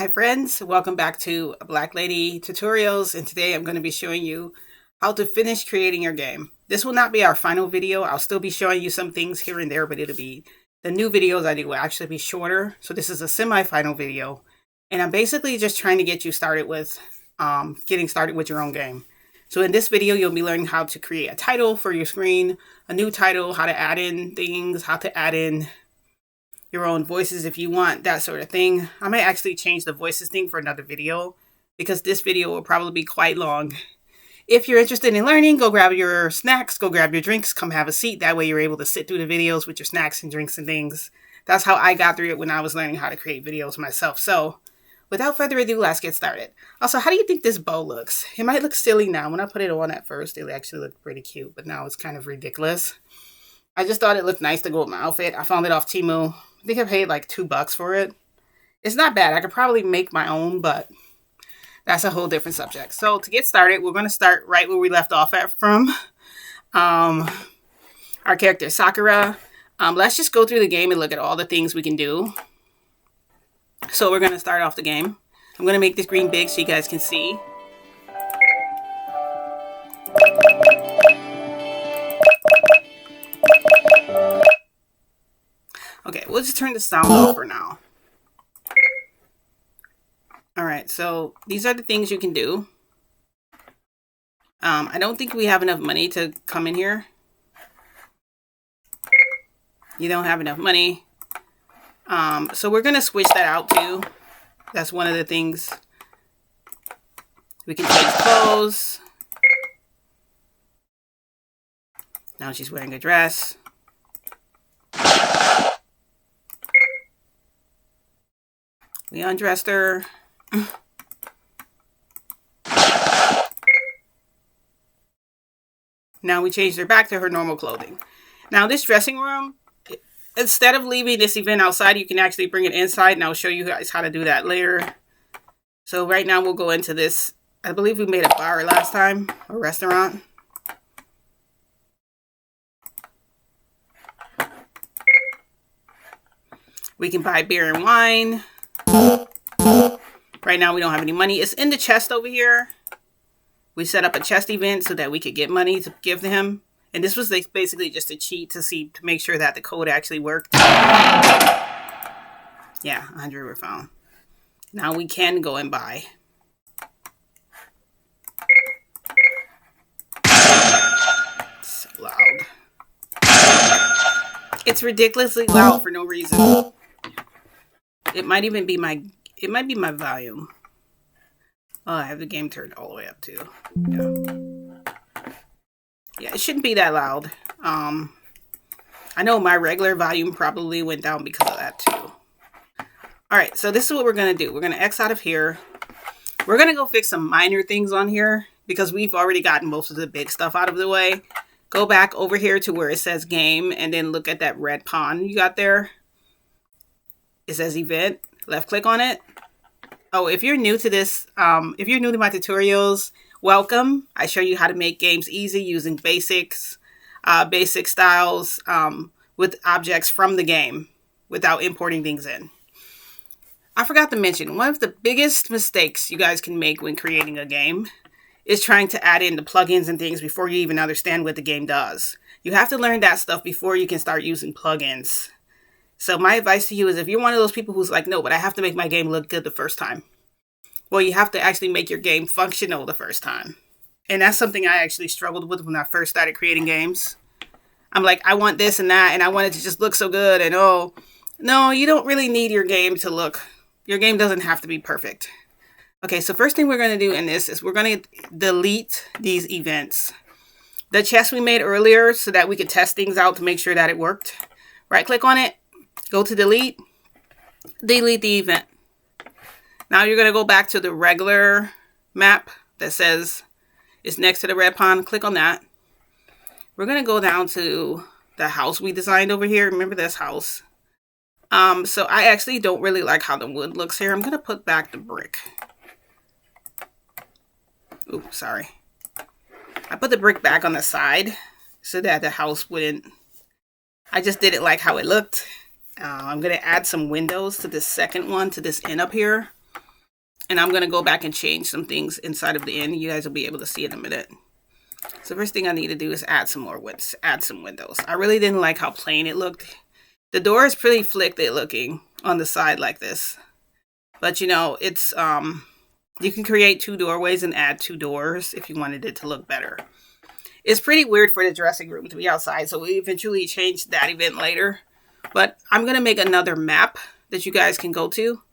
Hi friends, welcome back to Black Lady Tutorials, and today I'm going to be showing you how to finish creating your game. This will not be our final video. I'll still be showing you some things here and there, but it'll be the new videos I do will actually be shorter. So this is a semi-final video, and I'm basically just trying to get you started with getting started with your own game. So in this video, you'll be learning how to create a title for your screen, a new title, how to add in things, how to add in your own voices if you want, that sort of thing. I might actually change the voices thing for another video because this video will probably be quite long. If you're interested in learning, go grab your snacks, go grab your drinks, come have a seat. That way you're able to sit through the videos with your snacks and drinks and things. That's how I got through it when I was learning how to create videos myself. So without further ado, let's get started. Also, how do you think this bow looks? It might look silly now. When I put it on at first, it actually looked pretty cute, but now it's kind of ridiculous. I just thought it looked nice to go with my outfit. I found it off Temu. I think I paid like $2 for it. It's not bad. I could probably make my own, but that's a whole different subject. So to get started, we're going to start right where we left off at from our character Sakura. Let's just go through the game and look at all the things we can do. So we're going to start off the game. I'm going to make this green big so you guys can see. Okay, we'll just turn the sound off for now. Alright, so these are the things you can do. I don't think we have enough money to come in here. You don't have enough money. So we're going to switch that out too. That's one of the things. We can change clothes. Now she's wearing a dress. We undressed her. Now we changed her back to her normal clothing. Now this dressing room, instead of leaving this event outside, you can actually bring it inside, and I'll show you guys how to do that later. So right now we'll go into this. I believe we made a bar last time, a restaurant. We can buy beer and wine. Right now we don't have any money. It's in the chest over here. We set up a chest event so that we could get money to give to him. And this was basically just a cheat to make sure that the code actually worked. Yeah, 100 were found. Now we can go and buy. So loud. It's ridiculously loud for no reason. It might even be my volume. Oh, I have the game turned all the way up too. Yeah, it shouldn't be that loud. I know my regular volume probably went down because of that too. Alright, so this is what we're going to do. We're going to X out of here. We're going to go fix some minor things on here because we've already gotten most of the big stuff out of the way. Go back over here to where it says game and then look at that red pawn you got there. It says event. Left click on it. Oh, if you're new to this, if you're new to my tutorials, welcome. I show you how to make games easy using basic styles with objects from the game without importing things in. I forgot to mention, one of the biggest mistakes you guys can make when creating a game is trying to add in the plugins and things before you even understand what the game does. You have to learn that stuff before you can start using plugins. So my advice to you is if you're one of those people who's like, no, but I have to make my game look good the first time. Well, you have to actually make your game functional the first time. And that's something I actually struggled with when I first started creating games. I'm like, I want this and that, and I want it to just look so good. And oh, no, you don't really need your game to look. Your game doesn't have to be perfect. Okay, so first thing we're going to do in this is we're going to delete these events. The chest we made earlier so that we could test things out to make sure that it worked. Right click on it. Go to delete the event. Now you're going to go back to the regular map that says it's next to the red pawn. Click on that. We're going to go down to the house we designed over here. Remember this house? So I actually don't really like how the wood looks here. I'm going to put back the brick. Ooh, sorry. I put the brick back on the side so that the house wouldn't. I just didn't like how it looked. I'm going to add some windows to this second one, to this end up here. And I'm going to go back and change some things inside of the inn. You guys will be able to see in a minute. So first thing I need to do is add some more windows. Add some windows. I really didn't like how plain it looked. The door is pretty flicked looking on the side like this. But you know, it's you can create 2 doorways and add 2 doors if you wanted it to look better. It's pretty weird for the dressing room to be outside, so we eventually changed that event later. But I'm going to make another map that you guys can go to.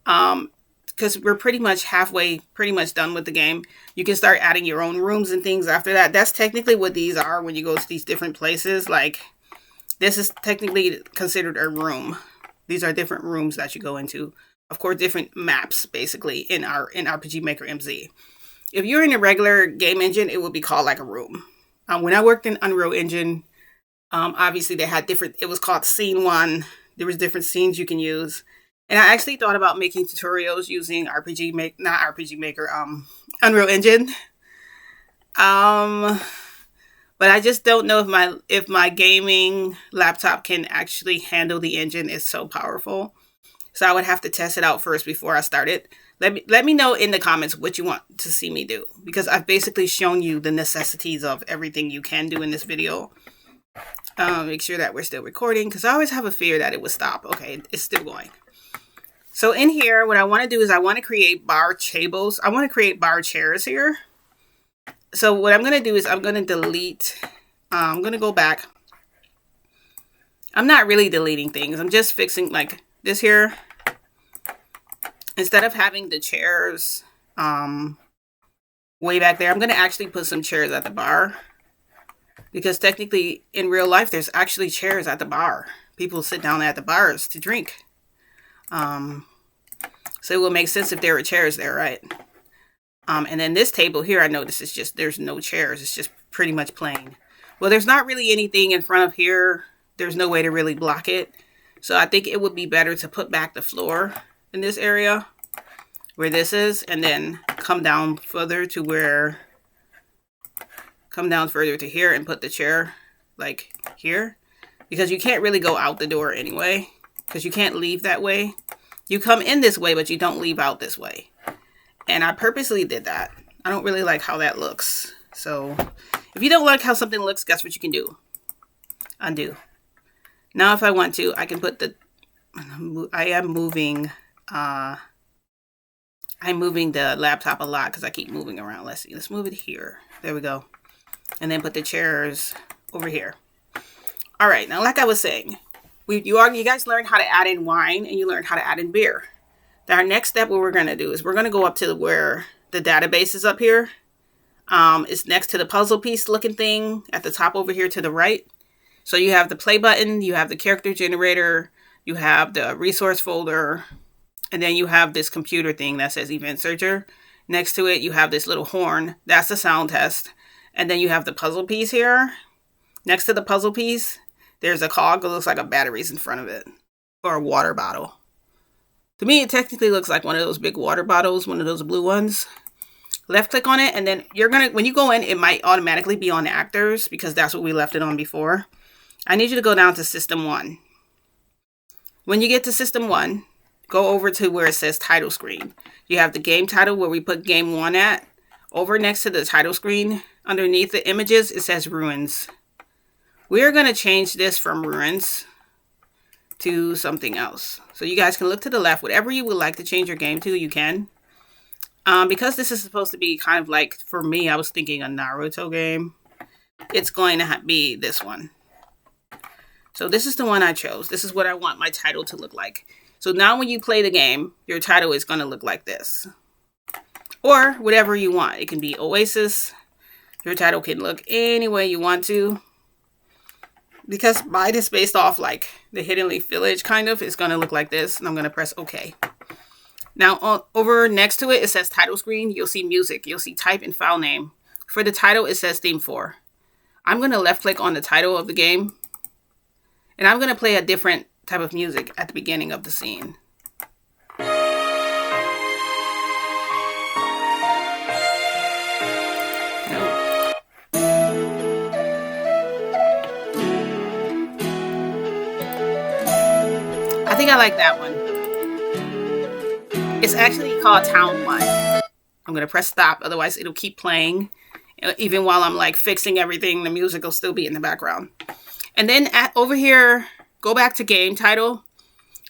Because we're pretty much done with the game. You can start adding your own rooms and things after that. That's technically what these are when you go to these different places. Like, this is technically considered a room. These are different rooms that you go into. Of course, different maps, basically, in RPG Maker MZ. If you're in a regular game engine, it would be called like a room. When I worked in Unreal Engine, obviously they had different, it was called Scene 1. There was different scenes you can use. And I actually thought about making tutorials using Unreal Engine. But I just don't know if my gaming laptop can actually handle the engine. It's so powerful. So I would have to test it out first before I start it. Let me know in the comments what you want to see me do, because I've basically shown you the necessities of everything you can do in this video. Make sure that we're still recording, because I always have a fear that it would stop. Okay, it's still going. So in here, what I want to do is I want to create bar tables. I want to create bar chairs here. So what I'm going to do is I'm going to delete. I'm going to go back. I'm not really deleting things. I'm just fixing like this here. Instead of having the chairs way back there, I'm going to actually put some chairs at the bar. Because technically, in real life, there's actually chairs at the bar. People sit down at the bars to drink. So it will make sense if there were chairs there, right? And then this table here, I notice it's just, there's no chairs. It's just pretty much plain. Well, there's not really anything in front of here. There's no way to really block it. So I think it would be better to put back the floor in this area where this is, and then come down further to here and put the chair like here, because you can't really go out the door anyway, because you can't leave that way. You come in this way, but you don't leave out this way. And I purposely did that. I don't really like how that looks. So if you don't like how something looks, guess what you can do? Undo. Now if I want to, I can put I'm moving the laptop a lot because I keep moving around. Let's see. Let's move it here. There we go. And then put the chairs over here. All right. Now, like I was saying, you guys learned how to add in wine and you learned how to add in beer. Our next step, what we're going to do is we're going to go up to where the database is up here. It's next to the puzzle piece looking thing at the top over here to the right. So you have the play button, you have the character generator, you have the resource folder, and then you have this computer thing that says event searcher. Next to it, you have this little horn. That's the sound test. And then you have the puzzle piece here. Next to the puzzle piece, there's a cog that looks like a battery's in front of it, or a water bottle. To me, it technically looks like one of those big water bottles, one of those blue ones. Left click on it, and then when you go in, it might automatically be on actors because that's what we left it on before. I need you to go down to System 1. When you get to System 1, go over to where it says title screen. You have the game title where we put game 1 at. Over next to the title screen, underneath the images, it says Ruins. We are going to change this from Ruins to something else. So you guys can look to the left. Whatever you would like to change your game to, you can. Because this is supposed to be kind of like, for me, I was thinking a Naruto game. It's going to be this one. So this is the one I chose. This is what I want my title to look like. So now when you play the game, your title is going to look like this. Or whatever you want. It can be Oasis. Your title can look any way you want to. Because mine is based off like the Hidden Leaf Village kind of. It's going to look like this. And I'm going to press OK. Now over next to it, it says title screen. You'll see music. You'll see type and file name. For the title, it says theme 4. I'm going to left click on the title of the game. And I'm going to play a different type of music at the beginning of the scene. I think I like that one. It's actually called Town 1. I'm going to press stop, otherwise it'll keep playing. Even while I'm like fixing everything, the music will still be in the background. And then over here, go back to game title.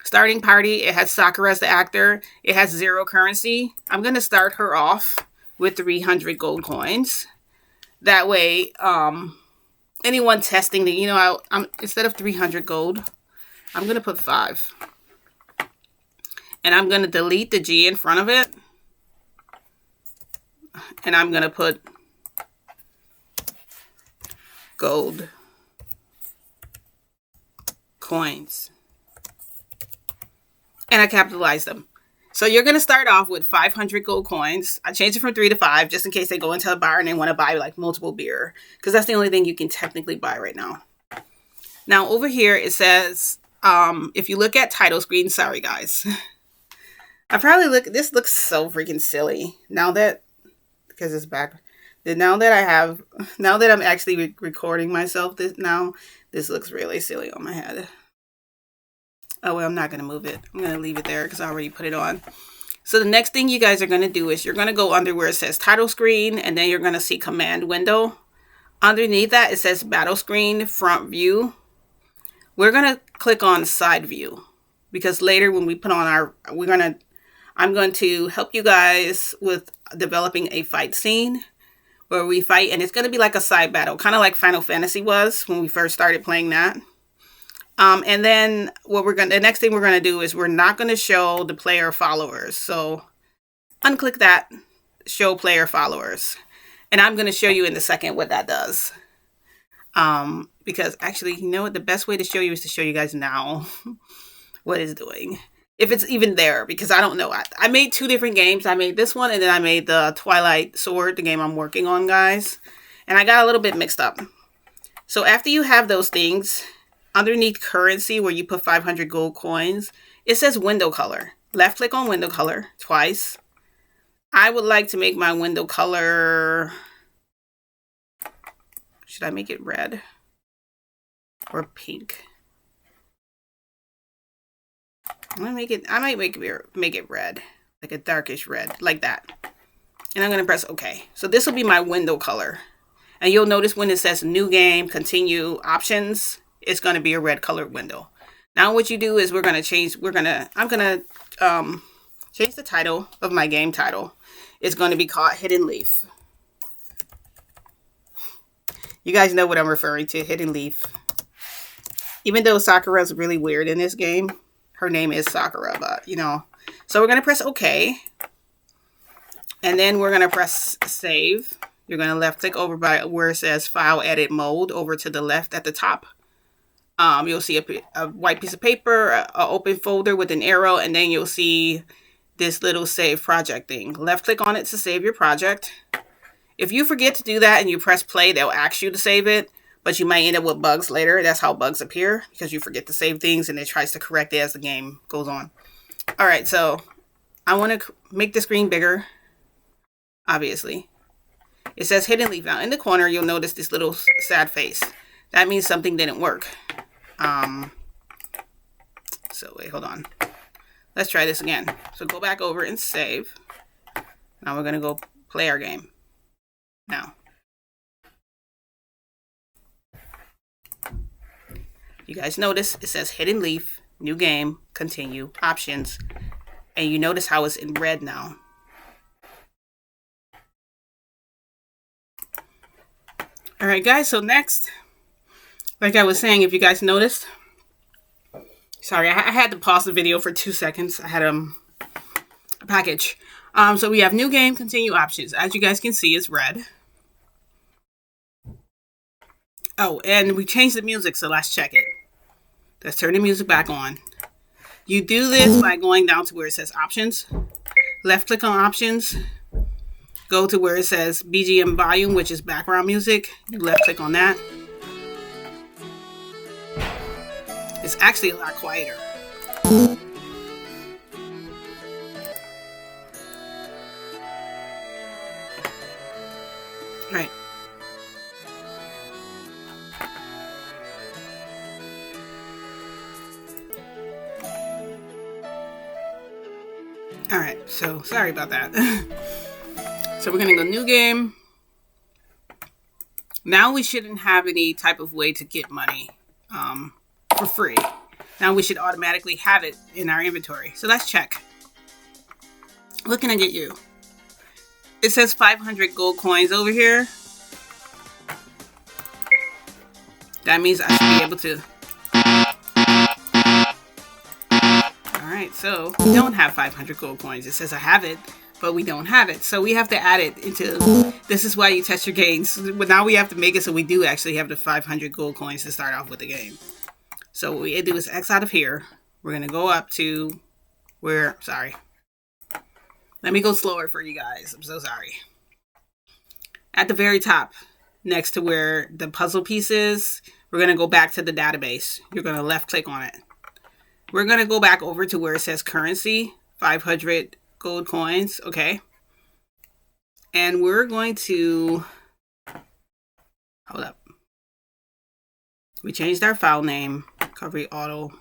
Starting party, it has Sakura as the actor. It has 0 currency. I'm going to start her off with 300 gold coins. That way, anyone testing the, I'm instead of 300 gold, I'm going to put 5. And I'm going to delete the G in front of it. And I'm going to put gold coins. And I capitalize them. So you're going to start off with 500 gold coins. I changed it from 3 to 5 just in case they go into a bar and they want to buy like multiple beer. Because that's the only thing you can technically buy right now. Now over here it says, if you look at title screen, sorry guys. This looks so freaking silly. Now that, because it's back. Now that I'm actually recording myself this looks really silly on my head. Oh, well, I'm not going to move it. I'm going to leave it there because I already put it on. So the next thing you guys are going to do is you're going to go under where it says title screen, and then you're going to see command window. Underneath that, it says battle screen, front view. We're going to click on side view because later when we put on I'm going to help you guys with developing a fight scene where we fight, and it's going to be like a side battle, kind of like Final Fantasy was when we first started playing that. And then the next thing we're going to do is we're not going to show the player followers. So unclick that, show player followers. And I'm going to show you in a second what that does. Because actually, you know what? The best way to show you is to show you guys now what it's doing. If it's even there, because I don't know. I made 2 different games. I made this one and then I made the Twilight Sword, the game I'm working on, guys. And I got a little bit mixed up. So after you have those things, underneath currency where you put 500 gold coins, it says window color. Left click on window color twice. I would like to make my window color, should I make it red or pink? I might make it red, like a darkish red, like that. And I'm going to press OK. So this will be my window color. And you'll notice when it says new game, continue, options, it's going to be a red colored window. Now what you do is I'm going to change the title of my game title. It's going to be called Hidden Leaf. You guys know what I'm referring to, Hidden Leaf. Even though Sakura's really weird in this game, her name is Sakura, but So we're going to press OK. And then we're going to press save. You're going to left click over by where it says file edit mode over to the left at the top. You'll see a white piece of paper, an open folder with an arrow, and then you'll see this little save project thing. Left click on it to save your project. If you forget to do that and you press play, they'll ask you to save it, but you might end up with bugs later. That's how bugs appear, because you forget to save things and it tries to correct it as the game goes on. All right, so I want to make the screen bigger, obviously. It says Hidden Leaf. Now in the corner, you'll notice this little sad face. That means something didn't work. So wait, hold on. Let's try this again. So go back over and save. Now we're going to go play our game. Now. You guys notice it says Hidden Leaf, new game, continue, options. And you notice how it's in red now. All right, guys, so next, like I was saying, if you guys noticed, sorry, I had to pause the video for 2 seconds. I had a package. So we have new game, continue, options. As you guys can see, it's red. Oh, and we changed the music, so let's check it. Let's turn the music back on. You do this by going down to where it says options. Left click on options. Go to where it says BGM volume, which is background music. You left click on that. It's actually a lot quieter. Right. All Alright, so sorry about that. So we're going to go new game. Now we shouldn't have any type of way to get money for free. Now we should automatically have it in our inventory. So let's check. What can I get you? It says 500 gold coins over here. That means I should be able to. Alright, so we don't have 500 gold coins. It says I have it, but we don't have it. So we have to add it into, this is why you test your gains. But now we have to make it so we do actually have the 500 gold coins to start off with the game. So what we do is X out of here. We're going to go up to where, sorry. Let me go slower for you guys. I'm so sorry. At the very top, next to where the puzzle piece is, we're going to go back to the database. You're going to left click on it. We're going to go back over to where it says currency, 500 gold coins. Okay. And we're going to, hold up. We changed our file name, recovery auto,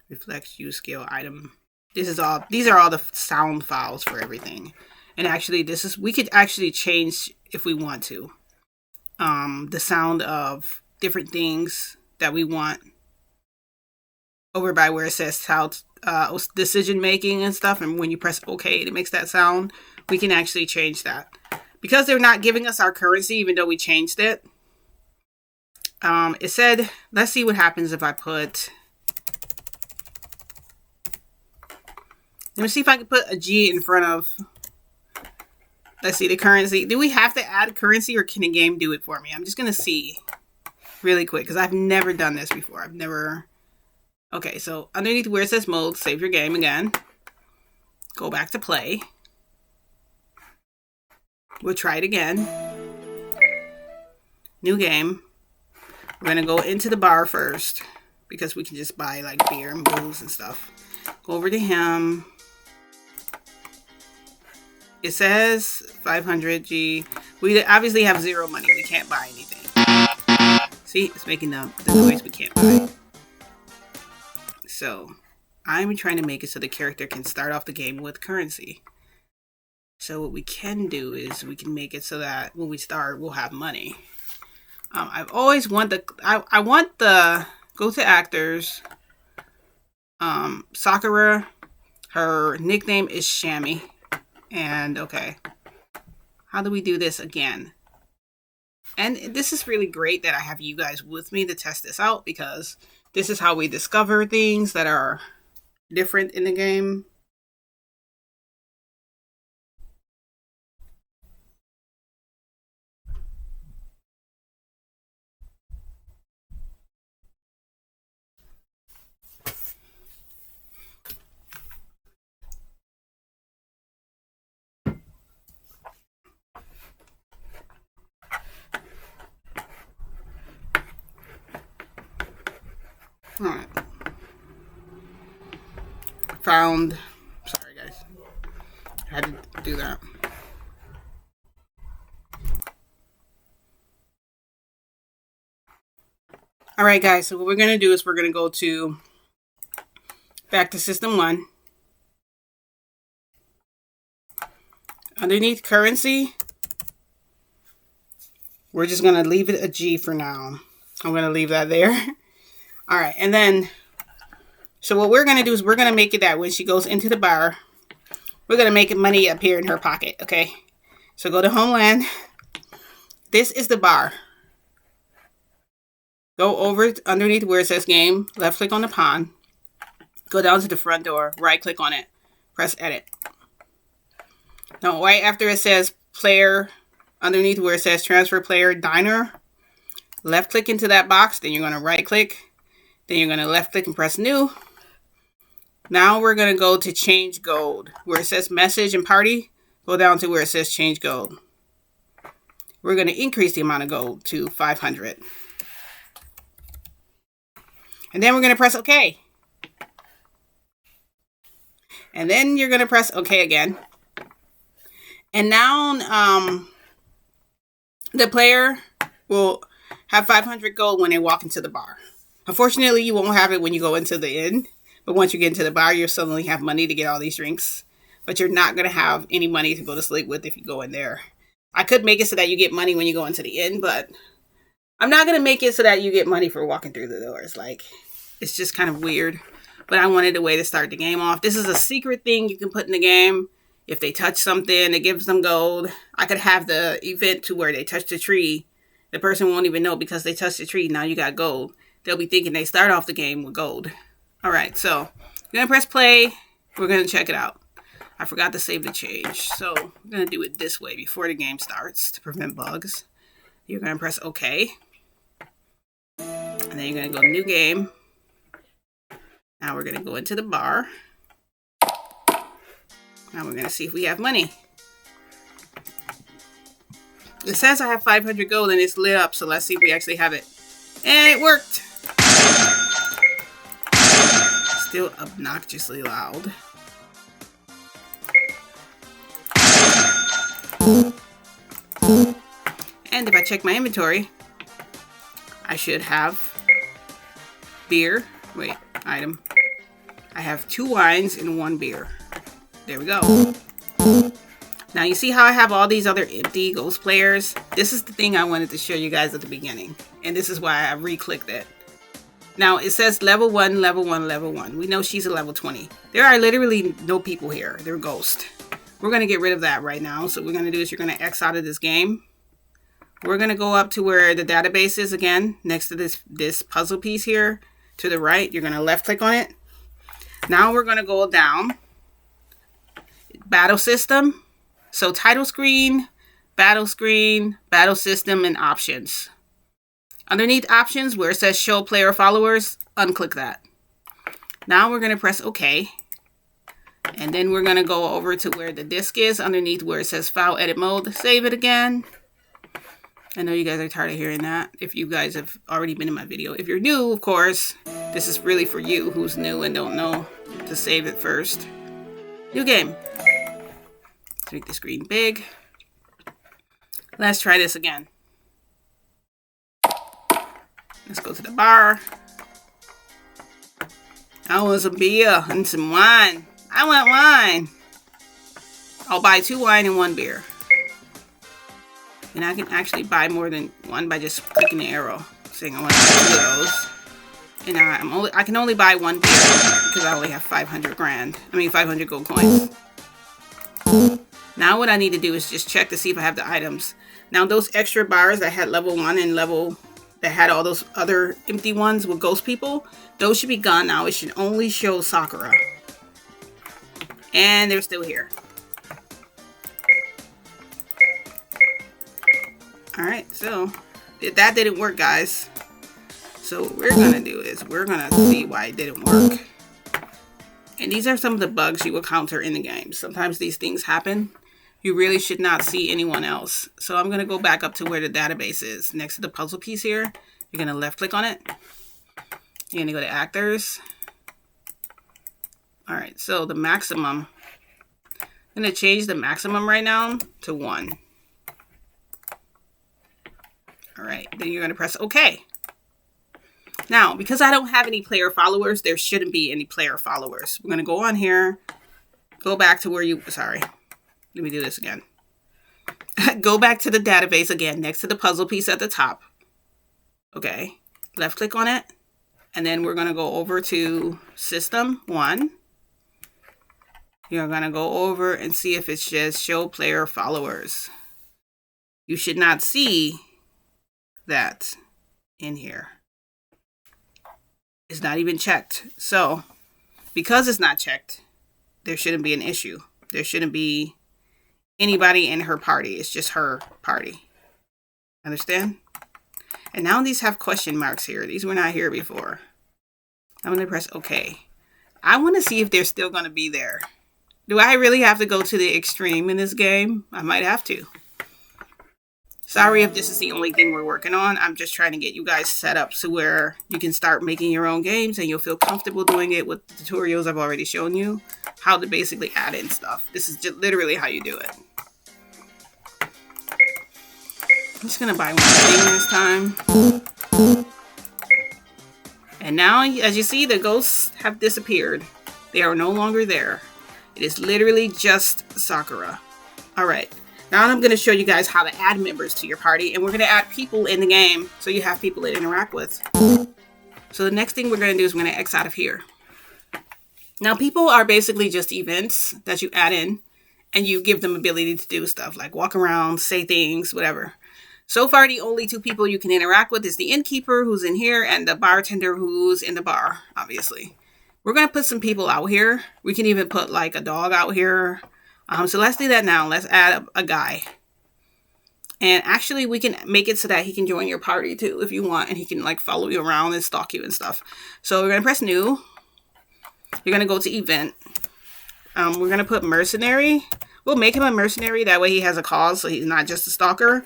reflex use scale item. These are all the sound files for everything. And actually we could actually change if we want to. The sound of different things that we want over by where it says how decision making and stuff. And when you press OK, it makes that sound. We can actually change that. Because they're not giving us our currency, even though we changed it. It said, let's see what happens if I put, let me see if I can put a G in front of, let's see, the currency. Do we have to add currency or can the game do it for me? I'm just going to see really quick because I've never done this before. Okay, so underneath where it says mode, save your game again. Go back to play. We'll try it again. New game. We're going to go into the bar first because we can just buy like beer and booze and stuff. Go over to him. It says 500 G. We obviously have zero money. We can't buy anything. See, it's making the noise we can't buy. So I'm trying to make it so the character can start off the game with currency. So what we can do is we can make it so that when we start, we'll have money. I've always wanted I want the go to actors. Sakura, her nickname is Shammy. And okay, how do we do this again? And this is really great that I have you guys with me to test this out because this is how we discover things that are different in the game. All right. Found. Sorry, guys. I had to do that. All right, guys. So what we're gonna do is we're gonna go to back to System 1. Underneath currency, we're just gonna leave it a G for now. I'm gonna leave that there. All right, and then, so what we're going to do is we're going to make it that when she goes into the bar, we're going to make money appear in her pocket, okay? So go to Homeland. This is the bar. Go over underneath where it says game, left click on the pawn. Go down to the front door, right click on it, press edit. Now, right after it says player, underneath where it says transfer player diner, left click into that box, then you're going to right click. Then you're going to left click and press new. Now we're going to go to change gold. Where it says message and party, go down to where it says change gold. We're going to increase the amount of gold to 500. And then we're going to press OK. And then you're going to press OK again. And now the player will have 500 gold when they walk into the bar. Unfortunately, you won't have it when you go into the inn, But once you get into the bar, you'll suddenly have money to get all these drinks. But you're not going to have any money to go to sleep with if you go in there. I could make it so that you get money when you go into the inn, but I'm not going to make it so that you get money for walking through the doors. Like, it's just kind of weird. But I wanted a way to start the game off. This is a secret thing you can put in the game. If they touch something, it gives them gold. I could have the event to where they touch the tree. The person won't even know because they touched the tree. Now you got gold. They'll be thinking they start off the game with gold. All right, so I'm going to press play. We're going to check it out. I forgot to save the change. So I'm going to do it this way before the game starts to prevent bugs. You're going to press OK. And then you're going to go to new game. Now we're going to go into the bar. Now we're going to see if we have money. It says I have 500 gold and it's lit up, so let's see if we actually have it. And it worked! Still obnoxiously loud. And if I check my inventory, I should have beer. Wait, item. I have 2 wines and 1 beer. There we go. Now you see how I have all these other empty ghost players? This is the thing I wanted to show you guys at the beginning. And this is why I re-clicked it. Now it says level 1, level 1, level 1. We know she's a level 20. There are literally no people here. They're ghosts. We're going to get rid of that right now. So what we're going to do is you're going to X out of this game. We're going to go up to where the database is again. Next to this puzzle piece here. To the right. You're going to left click on it. Now we're going to go down. Battle system. So title screen, battle system, and options. Underneath options where it says show player followers, unclick that. Now we're going to press OK. And then we're going to go over to where the disk is underneath where it says file edit mode. Save it again. I know you guys are tired of hearing that if you guys have already been in my video. If you're new, of course, this is really for you who's new and don't know to save it first. New game. Let's make the screen big. Let's try this again. Let's go to the bar. I want some beer and some wine. I want wine. I'll buy 2 wine and 1 beer. And I can actually buy more than 1 by just clicking the arrow, saying I want 2 of those. And I can only buy 1 beer because I only have 500 gold coins. Now what I need to do is just check to see if I have the items. Now those extra bars that had level 1 and that had all those other empty ones with ghost people, those should be gone now. It should only show Sakura. And they're still here. Alright, so that didn't work, guys. So what we're going to do is we're going to see why it didn't work. And these are some of the bugs you will encounter in the game. Sometimes these things happen. You really should not see anyone else. So I'm going to go back up to where the database is. Next to the puzzle piece here. You're going to left click on it. You're going to go to actors. Alright, so the maximum. I'm going to change the maximum right now to 1. Alright, then you're going to press OK. Now, because I don't have any player followers, there shouldn't be any player followers. We're going to go on here. Go back to where sorry. Let me do this again. Go back to the database again, next to the puzzle piece at the top. Okay. Left click on it. And then we're going to go over to System 1. You're going to go over and see if it says Show Player Followers. You should not see that in here. It's not even checked. So, because it's not checked, there shouldn't be an issue. There shouldn't be anybody in her party. It's just her party. Understand? And now these have question marks here. These were not here before. I'm going to press OK. I want to see if they're still going to be there. Do I really have to go to the extreme in this game? I might have to. Sorry if this is the only thing we're working on. I'm just trying to get you guys set up so where you can start making your own games and you'll feel comfortable doing it with the tutorials I've already shown you. How to basically add in stuff. This is just literally how you do it. I'm just going to buy 1 thing this time. And now, as you see, the ghosts have disappeared. They are no longer there. It is literally just Sakura. All right. Now I'm going to show you guys how to add members to your party. And we're going to add people in the game so you have people to interact with. So the next thing we're going to do is we're going to X out of here. Now, people are basically just events that you add in. And you give them ability to do stuff like walk around, say things, whatever. So far, the only two people you can interact with is the innkeeper who's in here and the bartender who's in the bar, obviously. We're going to put some people out here. We can even put like a dog out here. So let's do that now. Let's add a guy. And actually, we can make it so that he can join your party too if you want. And he can like follow you around and stalk you and stuff. So we're going to press new. You're going to go to event. We're going to put mercenary. We'll make him a mercenary. That way he has a cause, so he's not just a stalker.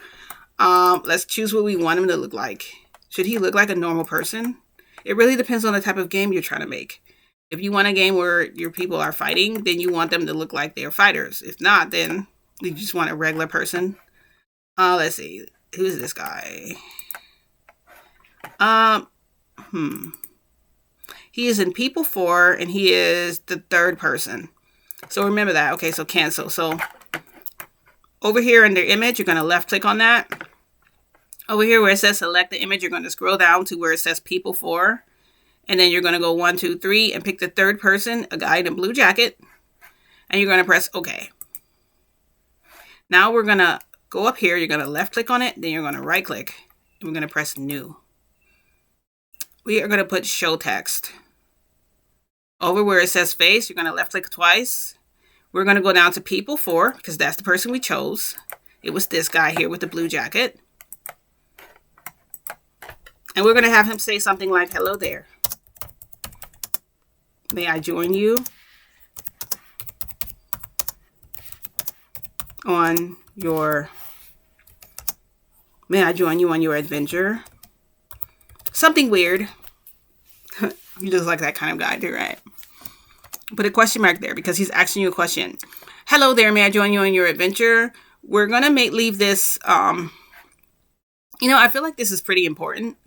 Let's choose what we want him to look like. Should he look like a normal person? It really depends on the type of game you're trying to make. If you want a game where your people are fighting, then you want them to look like they're fighters. If not, then you just want a regular person. Let's see. Who's this guy? He is in People 4, and he is the third person. So remember that. Okay, so cancel. So over here in their image, you're going to left click on that. Over here where it says select the image, you're going to scroll down to where it says People 4. And then you're going to go 1, 2, 3 and pick the third person, a guy in a blue jacket. And you're going to press OK. Now we're going to go up here. You're going to left click on it. Then you're going to right click. And we're going to press new. We are going to put show text. Over where it says face, you're going to left click twice. We're going to go down to People 4 because that's the person we chose. It was this guy here with the blue jacket. And we're going to have him say something like, hello there. May I join you on your adventure? Something weird. He looks like that kind of guy too, right? Put a question mark there because he's asking you a question. Hello there, may I join you on your adventure? We're going to leave this, I feel like this is pretty important.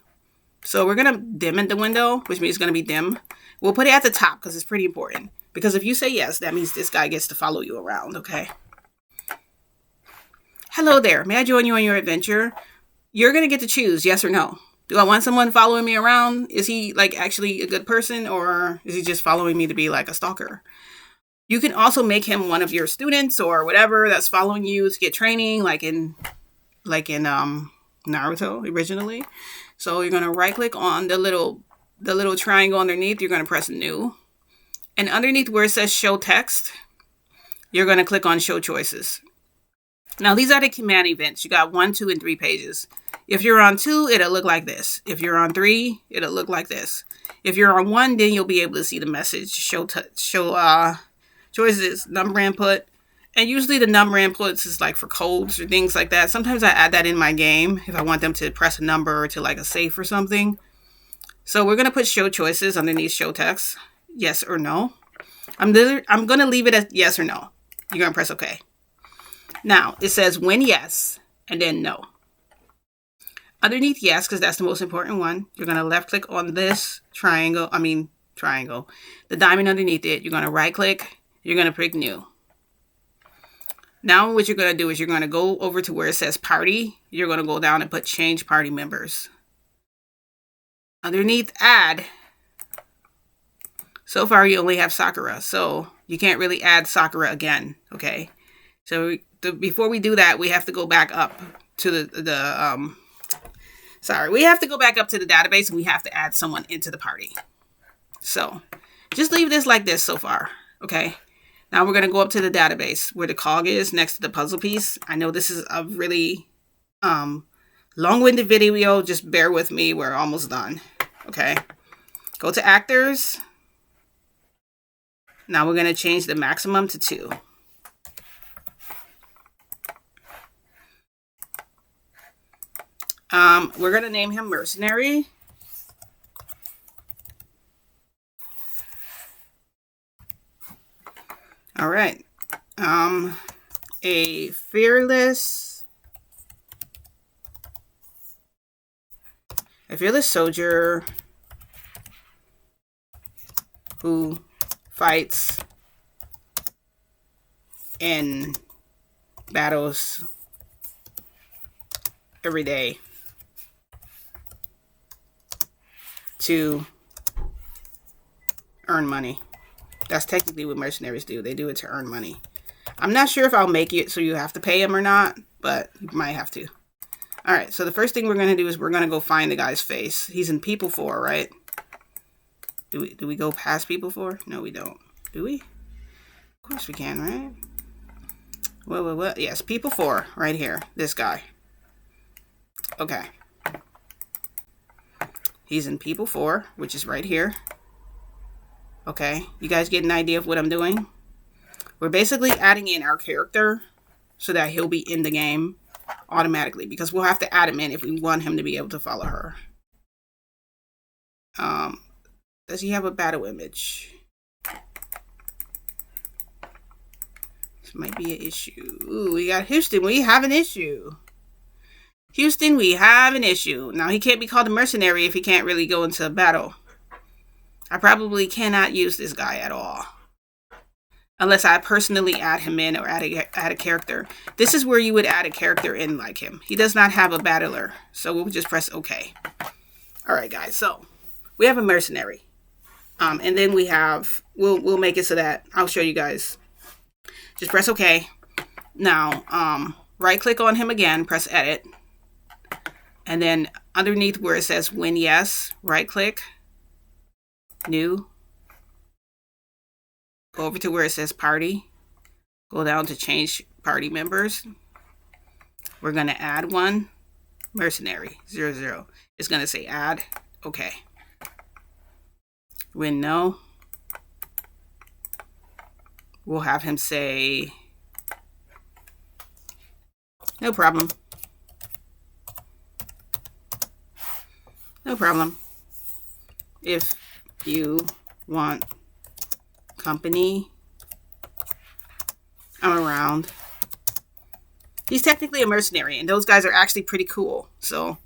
So we're going to dim in the window, which means it's going to be dim. We'll put it at the top because it's pretty important. Because if you say yes, that means this guy gets to follow you around, okay? Hello there, may I join you on your adventure? You're going to get to choose yes or no. Do I want someone following me around? Is he like actually a good person or is he just following me to be like a stalker? You can also make him one of your students or whatever that's following you to get training like in Naruto originally. So you're going to right click on the little triangle underneath. You're going to press new. And underneath where it says show text, you're going to click on show choices. Now these are the command events. You got 1, 2, and 3 pages. If you're on 2, it'll look like this. If you're on 3, it'll look like this. If you're on 1, then you'll be able to see the message, show choices, number input. And usually the number inputs is like for codes or things like that. Sometimes I add that in my game if I want them to press a number to like a safe or something. So we're going to put show choices underneath show text. Yes or no. I'm going to leave it as yes or no. You're going to press OK. Now it says when yes and then no. Underneath yes, because that's the most important one, you're going to left click on this triangle, the diamond underneath it. You're going to right click, you're going to pick new. Now what you're going to do is you're going to go over to where it says party. You're going to go down and put change party members. Underneath add, so far you only have Sakura, so you can't really add Sakura again, okay? So before we do that, we have to go back up to we have to go back up to the database and we have to add someone into the party. So just leave this like this so far, okay? Now we're going to go up to the database where the cog is next to the puzzle piece. I know this is a really long-winded video. Just bear with me. We're almost done, okay? Go to actors. Now we're going to change the maximum to 2. We're going to name him Mercenary. All right. A fearless soldier who fights in battles every day to earn money. That's technically what mercenaries do. They do it to earn money. I'm not sure if I'll make it so you have to pay him or not, but you might have to. All right, so the first thing we're going to do is we're going to go find the guy's face. He's in People 4, right? Do we go past People 4? No, we don't. Do we? Of course we can, right? What? Yes, People 4, right here. This guy. Okay. He's in People 4, which is right here. Okay, you guys get an idea of what I'm doing? We're basically adding in our character so that he'll be in the game automatically, because we'll have to add him in if we want him to be able to follow her. Does he have a battle image? This might be an issue. Ooh, we got Houston. We have an issue. Houston, we have an issue. Now, he can't be called a mercenary if he can't really go into a battle. I probably cannot use this guy at all, unless I personally add him in or add a character. This is where you would add a character in like him. He does not have a battler, so we'll just press OK. All right, guys. So we have a mercenary, and then we have we'll make it so that I'll show you guys. Just press OK. Now, right-click on him again. Press Edit, and then underneath where it says Win Yes, right-click. New. Go over to where it says Party. Go down to Change Party Members. We're going to add one. Mercenary 00. It's going to say Add. Okay. When no, we'll have him say no problem. No problem. If you want company, I'm around. He's technically a mercenary, and those guys are actually pretty cool. So,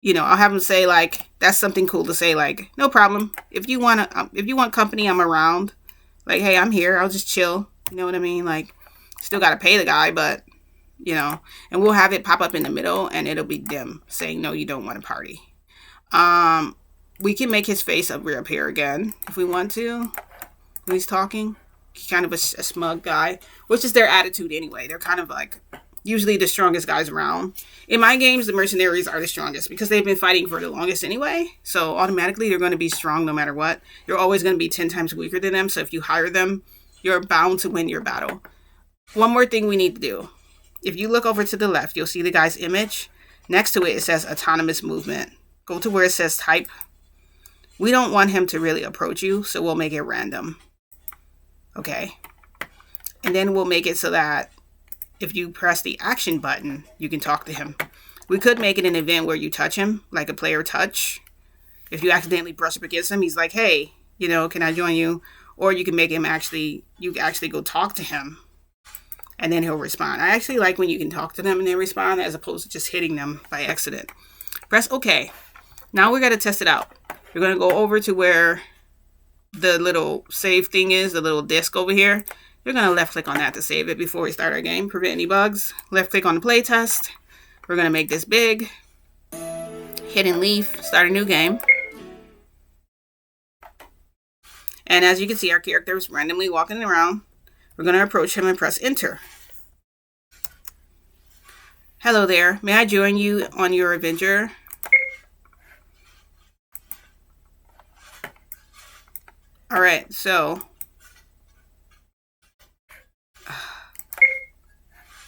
you know, I'll have him say like, that's something cool to say, like, no problem. If you want company, I'm around. Like, hey, I'm here. I'll just chill. You know what I mean? Like, still got to pay the guy, but you know, and we'll have it pop up in the middle, and it'll be dim saying, no, you don't want to party. We can make his face reappear again if we want to when he's talking. He's kind of a smug guy, which is their attitude anyway. They're kind of like usually the strongest guys around. In my games, the mercenaries are the strongest because they've been fighting for the longest anyway. So automatically they're going to be strong no matter what. You're always going to be 10 times weaker than them. So if you hire them, you're bound to win your battle. One more thing we need to do. If you look over to the left, you'll see the guy's image. Next to it, it says autonomous movement. Go to where it says type. We don't want him to really approach you, so we'll make it random. Okay. And then we'll make it so that if you press the action button, you can talk to him. We could make it an event where you touch him, like a player touch. If you accidentally brush up against him, he's like, hey, you know, can I join you? Or you can make him actually go talk to him, and then he'll respond. I actually like when you can talk to them and they respond as opposed to just hitting them by accident. Press OK. Now we're going to test it out. We're going to go over to where the little save thing is, the little disc over here. We're going to left click on that to save it before we start our game. Prevent any bugs. Left click on the play test. We're going to make this big. Hit and leave. Start a new game. And as you can see, our character is randomly walking around. We're going to approach him and press enter. Hello there. May I join you on your adventure? All right, so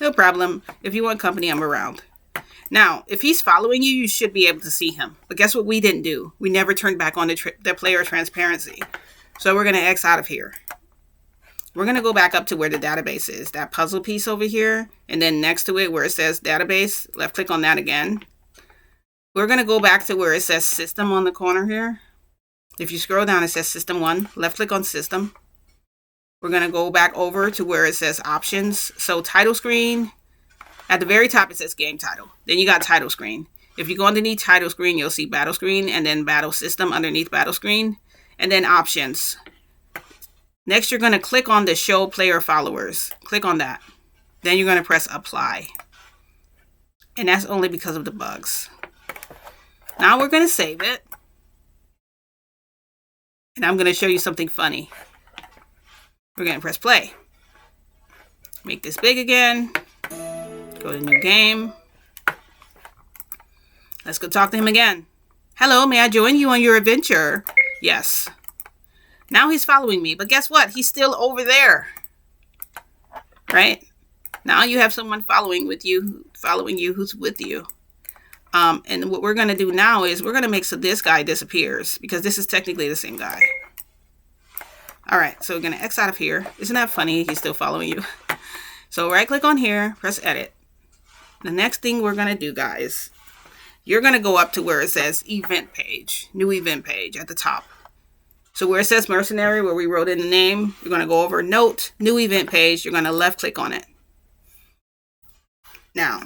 no problem. If you want company, I'm around. Now, if he's following you, you should be able to see him. But guess what we didn't do? We never turned back on the player transparency. So we're going to X out of here. We're going to go back up to where the database is, that puzzle piece over here. And then next to it where it says database, left click on that again. We're going to go back to where it says system on the corner here. If you scroll down, it says System 1. Left click on System. We're going to go back over to where it says Options. So title screen. At the very top, it says Game Title. Then you got Title Screen. If you go underneath Title Screen, you'll see Battle Screen and then Battle System underneath Battle Screen. And then Options. Next, you're going to click on the show player followers. Click on that. Then you're going to press apply. And that's only because of the bugs. Now we're going to save it. And I'm going to show you something funny. We're going to press play. Make this big again. Go to new game. Let's go talk to him again. Hello, may I join you on your adventure? Yes. Now he's following me, but guess what? He's still over there. Right? Now you have someone following you who's with you. And what we're going to do now is we're going to make so this guy disappears because this is technically the same guy. All right, so we're going to X out of here. Isn't that funny? He's still following you. So right click on here, press edit. The next thing we're going to do, guys, you're going to go up to where it says event page, new event page at the top. So where it says mercenary, where we wrote in the name, you're going to go over note, new event page. You're going to left click on it. Now,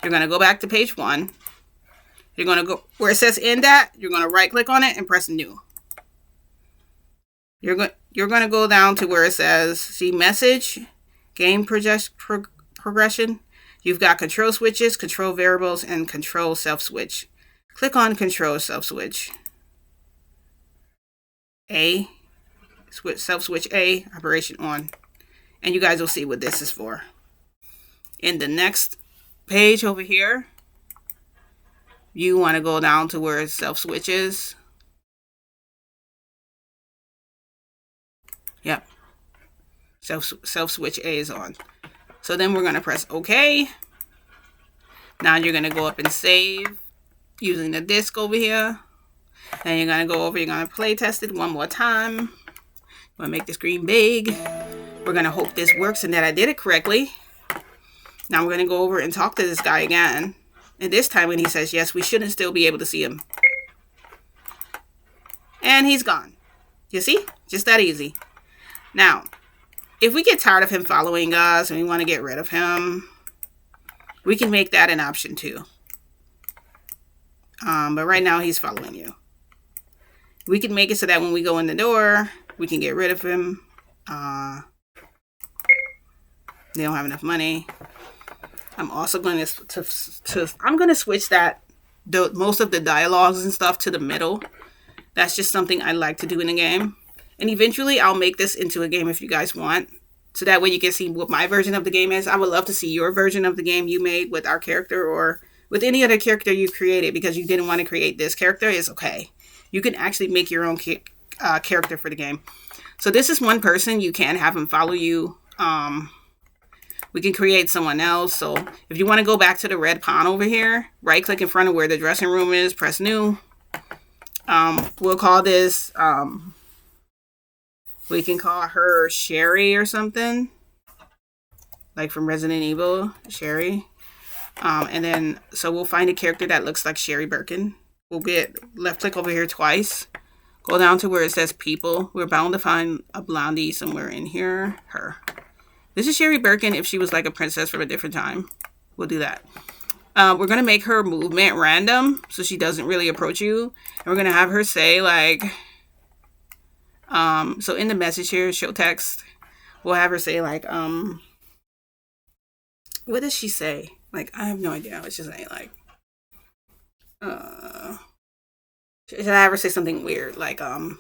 you're going to go back to page 1. You're going to go where it says end at. You're going to right click on it and press new. You're going to go down to where it says see message, game progression. You've got control switches, control variables, and control self switch. Click on control self switch. Self switch A, operation on. And you guys will see what this is for. In the next page over here, you want to go down to where self switches. Yep. Self switch A is on. So then we're going to press OK. Now you're going to go up and save using the disk over here. And you're going to go over, you're going to play test it one more time. I'm going to make the screen big. We're going to hope this works and that I did it correctly. Now we're going to go over and talk to this guy again. And this time when he says yes, we shouldn't still be able to see him. And he's gone. You see? Just that easy. Now, if we get tired of him following us and we want to get rid of him, we can make that an option too. But right now he's following you. We can make it so that when we go in the door, we can get rid of him. They don't have enough money. I'm also going to switch that most of the dialogues and stuff to the middle. That's just something I like to do in a game. And eventually I'll make this into a game if you guys want. So that way you can see what my version of the game is. I would love to see your version of the game you made with our character or with any other character you created because you didn't want to create this character. It's okay. You can actually make your own character for the game. So this is one person. You can have him follow you. We can create someone else. So if you want to go back to the red pawn over here, right click in front of where the dressing room is, press new. We'll call this, we can call her Sherry or something. Like from Resident Evil, Sherry. And then, so we'll find a character that looks like Sherry Birkin. We'll get left click over here twice. Go down to where it says people. We're bound to find a blondie somewhere in here. Her. This is Sherry Birkin if she was like a princess from a different time. We'll do that. We're going to make her movement random so she doesn't really approach you. And we're going to have her say like, so in the message here, show text, we'll have her say like, what does she say? Like, I have no idea what she's saying. Like, should I ever say something weird? Like, I'll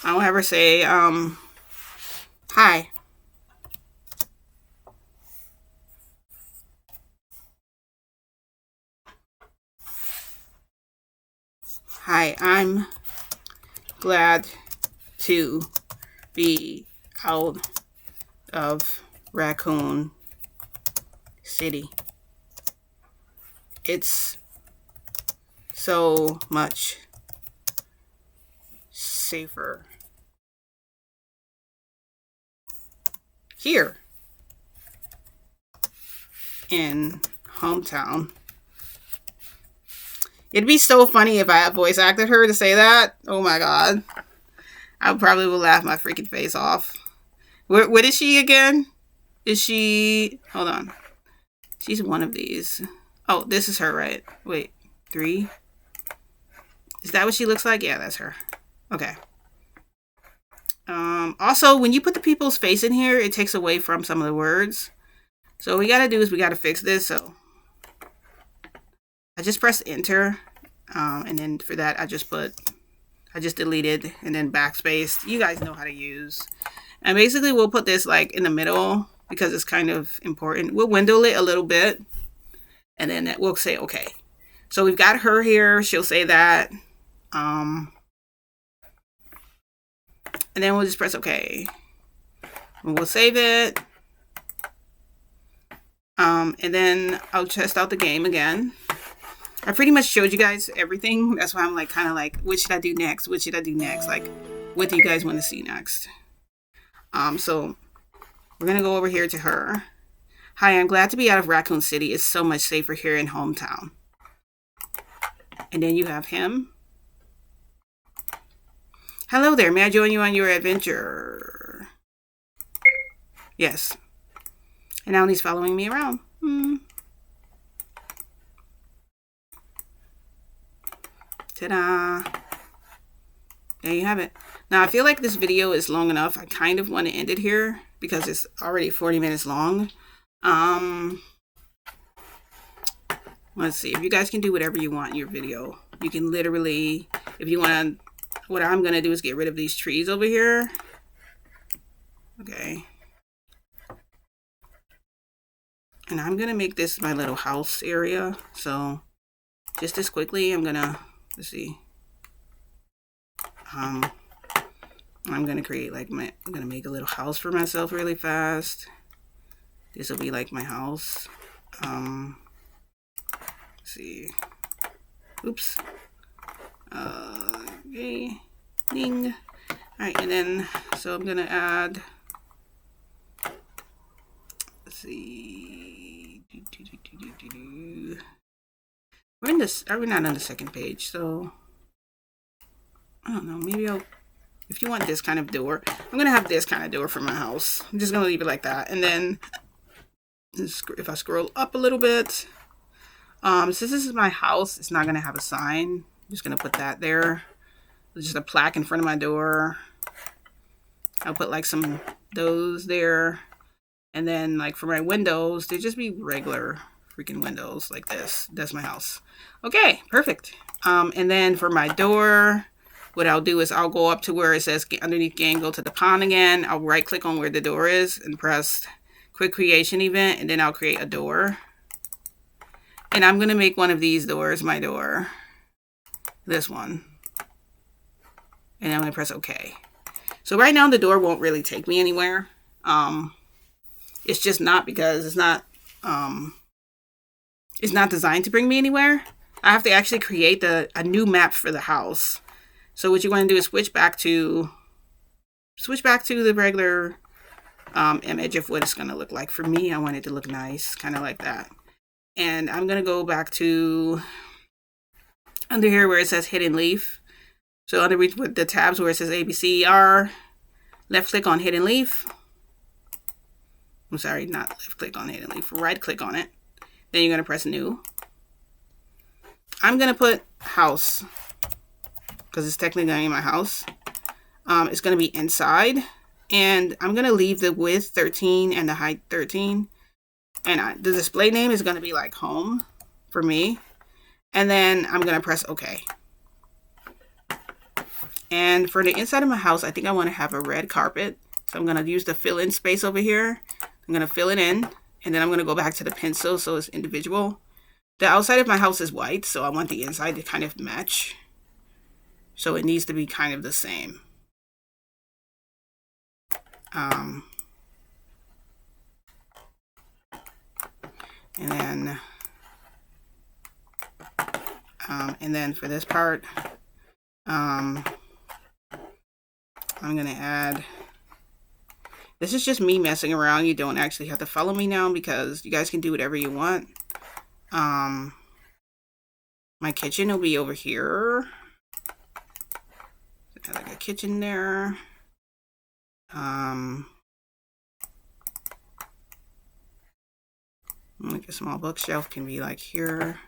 have her say, hi. Hi, I'm glad to be out of Raccoon City. It's so much safer here in hometown. It'd be so funny if I had voice acted her to say that. Oh my god. I probably will laugh my freaking face off. What is she again? Is she... Hold on. She's one of these. Oh, this is her, right? Wait. 3? Is that what she looks like? Yeah, that's her. Okay. Also, when you put the people's face in here, it takes away from some of the words. So what we got to do is we got to fix this. So I just pressed enter. And then for that, I just deleted and then backspace. You guys know how to use. And basically we'll put this like in the middle because it's kind of important. We'll window it a little bit and then we'll say, okay. So we've got her here. She'll say that. And then we'll just press okay. And we'll save it. And then I'll test out the game again. I pretty much showed you guys everything. That's why I'm like kind of like, what should I do next? What should I do next? Like, what do you guys want to see next? So we're gonna go over here to her. Hi, I'm glad to be out of Raccoon City. It's so much safer here in hometown. And then you have him. Hello there. May I join you on your adventure? Yes. And now he's following me around. Ta-da. There you have it. Now, I feel like this video is long enough. I kind of want to end it here because it's already 40 minutes long. Let's see. If you guys can do whatever you want in your video. You can literally, if you want to, what I'm going to do is get rid of these trees over here. Okay. And I'm going to make this my little house area. So just as quickly, I'm going to, let's see. I'm going to create like I'm going to make a little house for myself really fast. This will be like my house. Let's see. Oops. Okay. Ding. Alright, and then, so I'm going to add, let's see. We're in this, are we not on the second page? So, I don't know, maybe I'll, if you want this kind of door, I'm going to have this kind of door for my house. I'm just going to leave it like that. And then, if I scroll up a little bit, since this is my house, it's not going to have a sign. I'm just going to put that there. There's just a plaque in front of my door. I'll put like some those there. And then like for my windows, they just be regular freaking windows like this. That's my house. Okay, perfect. And then for my door, what I'll do is I'll go up to where it says underneath game, go to the pond again. I'll right click on where the door is and press quick creation event. And then I'll create a door. And I'm going to make one of these doors my door. This one. And I'm going to press OK. So right now the door won't really take me anywhere. It's just not because it's not designed to bring me anywhere. I have to actually create a new map for the house. So what you want to do is switch back to the regular image of what it's going to look like. For me, I want it to look nice, kind of like that. And I'm going to go back to under here where it says hidden leaf. So underneath with the tabs where it says ABCR, left click on hidden leaf. I'm sorry, not left click on hidden leaf, right click on it. Then you're going to press new. I'm going to put house because it's technically going to be my house. It's going to be inside. And I'm going to leave the width 13 and the height 13. And the display name is going to be like home for me. And then I'm going to press OK. And for the inside of my house, I think I want to have a red carpet. So I'm going to use the fill in space over here. I'm going to fill it in. And then I'm going to go back to the pencil so it's individual. The outside of my house is white, so I want the inside to kind of match. So it needs to be kind of the same. And then for this part, I'm going to add, this is just me messing around. You don't actually have to follow me now because you guys can do whatever you want. My kitchen will be over here. Like a kitchen there. Like a small bookshelf can be like here.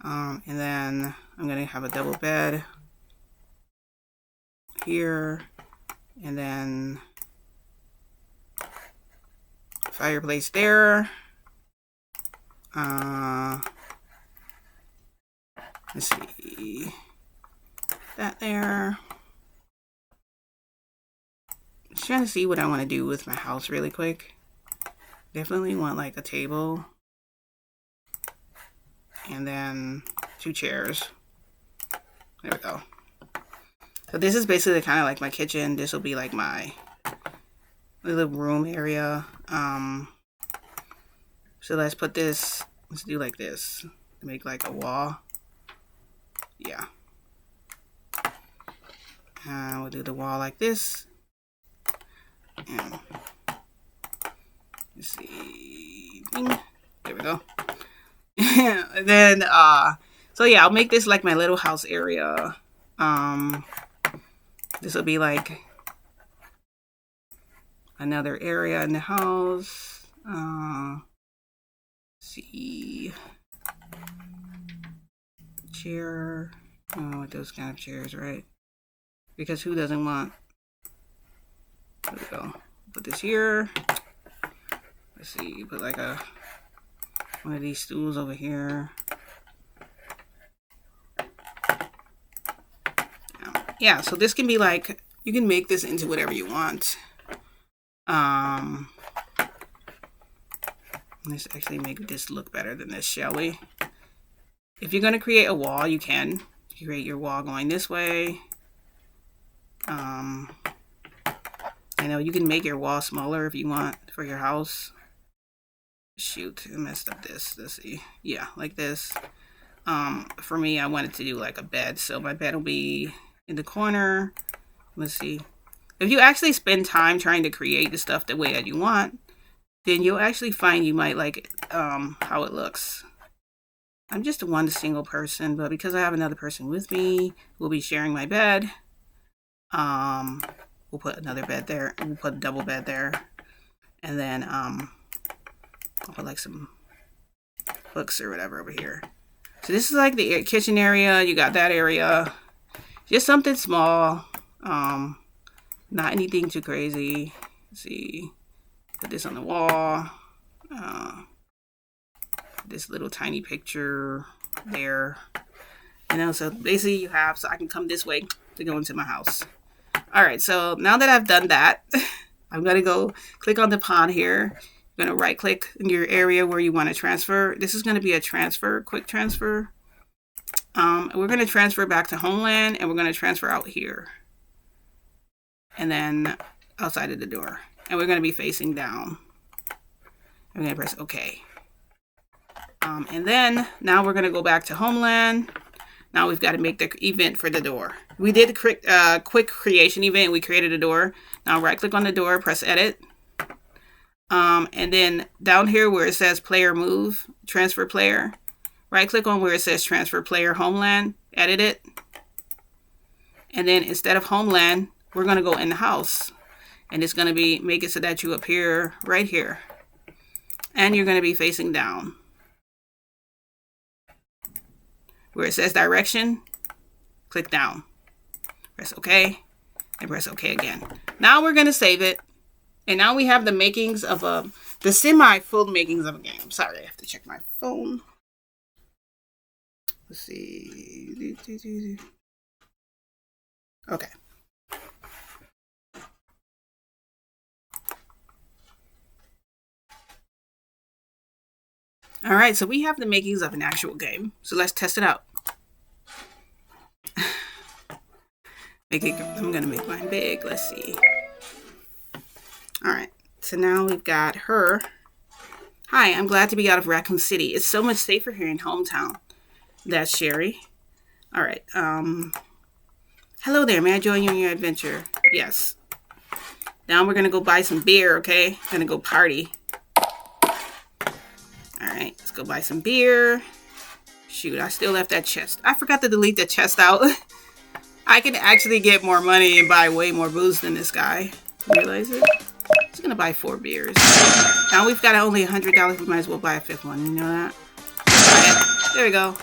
And then I'm gonna have a double bed here, and then fireplace there. Let's see, that there. Just trying to see what I want to do with my house really quick. Definitely want like a table, and then 2 chairs. There we go. So this is basically kind of like my kitchen. This will be like my little room area. So let's put this, let's do like this, make like a wall. Yeah. We'll do the wall like this. And let's see. Ding. There we go. And then, so yeah, I'll make this like my little house area. This will be like another area in the house. See, chair. I don't know what those kind of chairs, right? Because who doesn't want? There we go. Put this here. Let's see. Put like one of these stools over here. Yeah. So this can be like, you can make this into whatever you want. Let's actually make this look better than this, shall we? If you're going to create a wall, you can create your wall going this way. I know you can make your wall smaller if you want for your house. Shoot, I messed up this. Let's see. Yeah, like this. For me, I wanted to do like a bed, so my bed will be in the corner. Let's see. If you actually spend time trying to create the stuff the way that you want, then you'll actually find you might like how it looks. I'm just one single person, but because I have another person with me, we'll be sharing my bed. We'll put another bed there. We'll put a double bed there. And then I'll put like some books or whatever over here. So this is like the kitchen area. You got that area. Just something small. Not anything too crazy. Let's see. Put this on the wall. This little tiny picture there. You know, so basically you have, so I can come this way to go into my house. All right, so now that I've done that, I'm going to go click on the pond here. You're going to right click in your area where you want to transfer. This is going to be a transfer, quick transfer. We're going to transfer back to Homeland, and we're going to transfer out here. And then outside of the door. And we're going to be facing down. I'm going to press OK. And then now we're going to go back to Homeland. Now we've got to make the event for the door. We did a quick creation event. We created a door. Now right click on the door, press edit. And then down here where it says player move, transfer player, right click on where it says transfer player Homeland, edit it. And then instead of Homeland, we're going to go in the house. And it's going to be, make it so that you appear right here. And you're going to be facing down. Where it says direction, click down. Press OK. And press OK again. Now we're going to save it. And now we have the makings of the semi-full makings of a game. Sorry, I have to check my phone. Let's see. Okay. All right, so we have the makings of an actual game. So let's test it out. I'm gonna make mine big. Let's see. All right, so now we've got her. Hi, I'm glad to be out of Raccoon City. It's so much safer here in hometown. That's Sherry. All right. Hello there. May I join you in your adventure? Yes. Now we're gonna go buy some beer. Okay, gonna go party. All right, let's go buy some beer. Shoot, I still left that chest. I forgot to delete the chest out. I can actually get more money and buy way more booze than this guy. Realize it? He's gonna buy 4 beers. Now we've got only $100. We might as well buy a 5th one. You know that? There we go.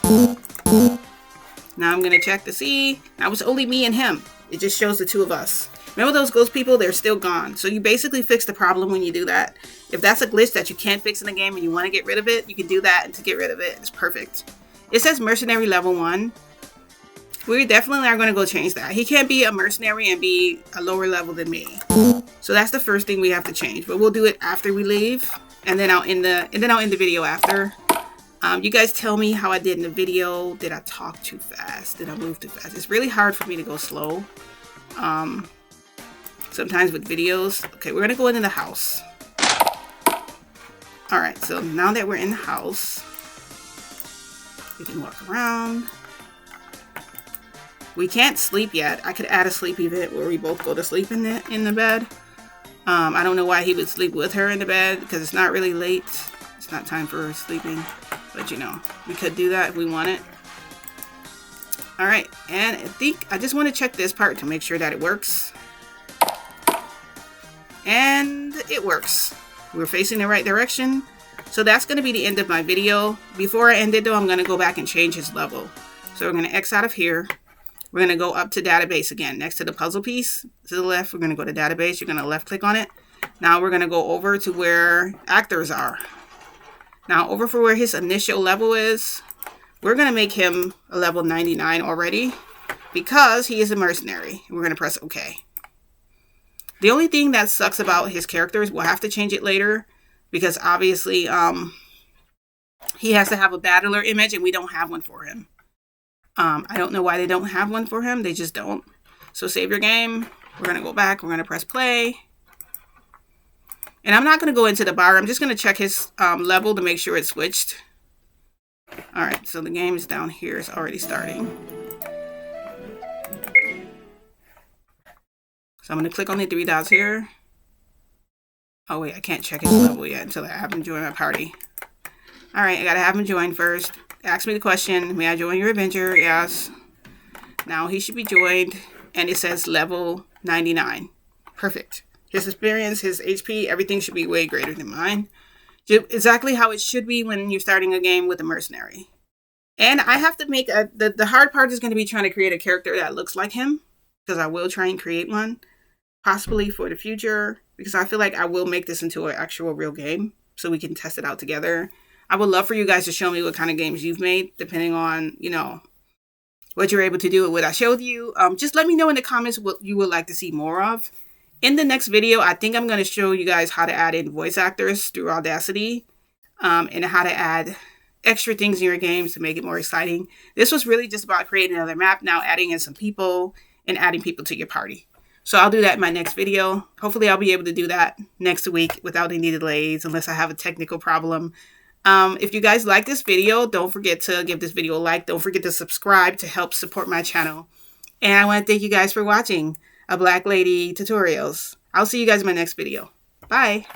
Now I'm going to check to see. Now it's only me and him. It just shows the two of us. Remember those ghost people? They're still gone. So you basically fix the problem when you do that. If that's a glitch that you can't fix in the game and you want to get rid of it, you can do that, and to get rid of it, it's perfect. It says mercenary level 1. We definitely are going to go change that. He can't be a mercenary and be a lower level than me. So that's the first thing we have to change. But we'll do it after we leave, and then I'll end the video after. You guys tell me how I did in the video. Did I talk too fast? Did I move too fast? It's really hard for me to go slow. Sometimes with videos. Okay, we're going to go into the house. Alright, so now that we're in the house, we can walk around. We can't sleep yet. I could add a sleep event where we both go to sleep in the bed. I don't know why he would sleep with her in the bed, because it's not really late. It's not time for sleeping. But you know, we could do that if we want it. Alright, and I think I just want to check this part to make sure that it works. And it works. We're facing the right direction. So that's going to be the end of my video. Before I end it though, I'm going to go back and change his level. So we're going to X out of here. We're going to go up to database again. Next to the puzzle piece to the left, we're going to go to database. You're going to left click on it. Now we're going to go over to where actors are. Now over for where his initial level is, we're going to make him a level 99 already because he is a mercenary. We're going to press OK. The only thing that sucks about his character is we'll have to change it later because obviously he has to have a battler image and we don't have one for him. I don't know why they don't have one for him. They just don't. So save your game. We're going to go back. We're going to press play. And I'm not going to go into the bar. I'm just going to check his level to make sure it's switched. All right. So the game is down here. It's already starting. So I'm going to click on the 3 dots here. Oh, wait. I can't check his level yet until I have him join my party. All right. I got to have him join first. Ask me the question. May I join your adventure? Yes. Now he should be joined. And it says level 99. Perfect. His experience, his HP, everything should be way greater than mine. Exactly how it should be when you're starting a game with a mercenary. And I have to make the hard part is going to be trying to create a character that looks like him. Because I will try and create one. Possibly for the future. Because I feel like I will make this into an actual real game. So we can test it out together. I would love for you guys to show me what kind of games you've made. Depending on, you know, what you're able to do with what I showed you. Just let me know in the comments what you would like to see more of. In the next video, I think I'm going to show you guys how to add in voice actors through Audacity. And how to add extra things in your games to make it more exciting. This was really just about creating another map. Now adding in some people and adding people to your party. So I'll do that in my next video. Hopefully I'll be able to do that next week without any delays unless I have a technical problem. If you guys like this video, don't forget to give this video a like. Don't forget to subscribe to help support my channel. And I want to thank you guys for watching A Black Lady Tutorials. I'll see you guys in my next video. Bye.